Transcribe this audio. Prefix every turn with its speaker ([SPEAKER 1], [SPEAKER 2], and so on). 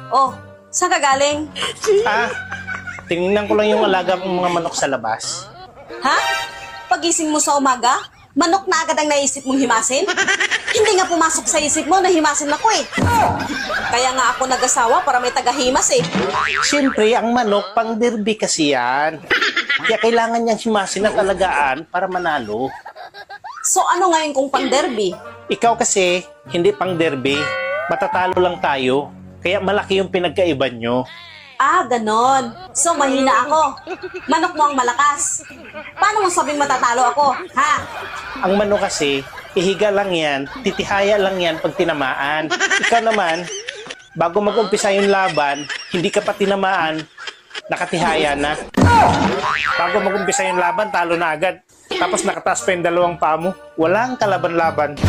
[SPEAKER 1] Oh, saan ka galing?
[SPEAKER 2] Ah, tinignan ko lang yung alaga kong mga manok sa labas.
[SPEAKER 1] Ha? Pagising mo sa umaga, manok na agad ang naisip mong himasin? Hindi nga pumasok sa isip mo na himasin ako eh. Kaya nga ako nag-asawa para may tagahimas eh.
[SPEAKER 2] Siyempre, ang manok, pang derby kasi yan. Kaya kailangan niyang himasin at alagaan para manalo.
[SPEAKER 1] So ano ngayon kung pang-derby?
[SPEAKER 2] Ikaw kasi, hindi pang derby. Matatalo lang tayo. Kaya malaki yung pinagkaiba nyo.
[SPEAKER 1] Ah, ganon. So mahina ako. Manok mo ang malakas. Paano mo sabing matatalo ako? Ha?
[SPEAKER 2] Ang manok kasi, ihiga lang yan, titihaya lang yan pag tinamaan. Ikaw naman, bago mag-umpisa yung laban, hindi ka pa tinamaan, nakatihaya na. Bago mag-umpisa yung laban, talo na agad. Tapos nakataas pa yung dalawang paa mo. Walang kalaban-laban.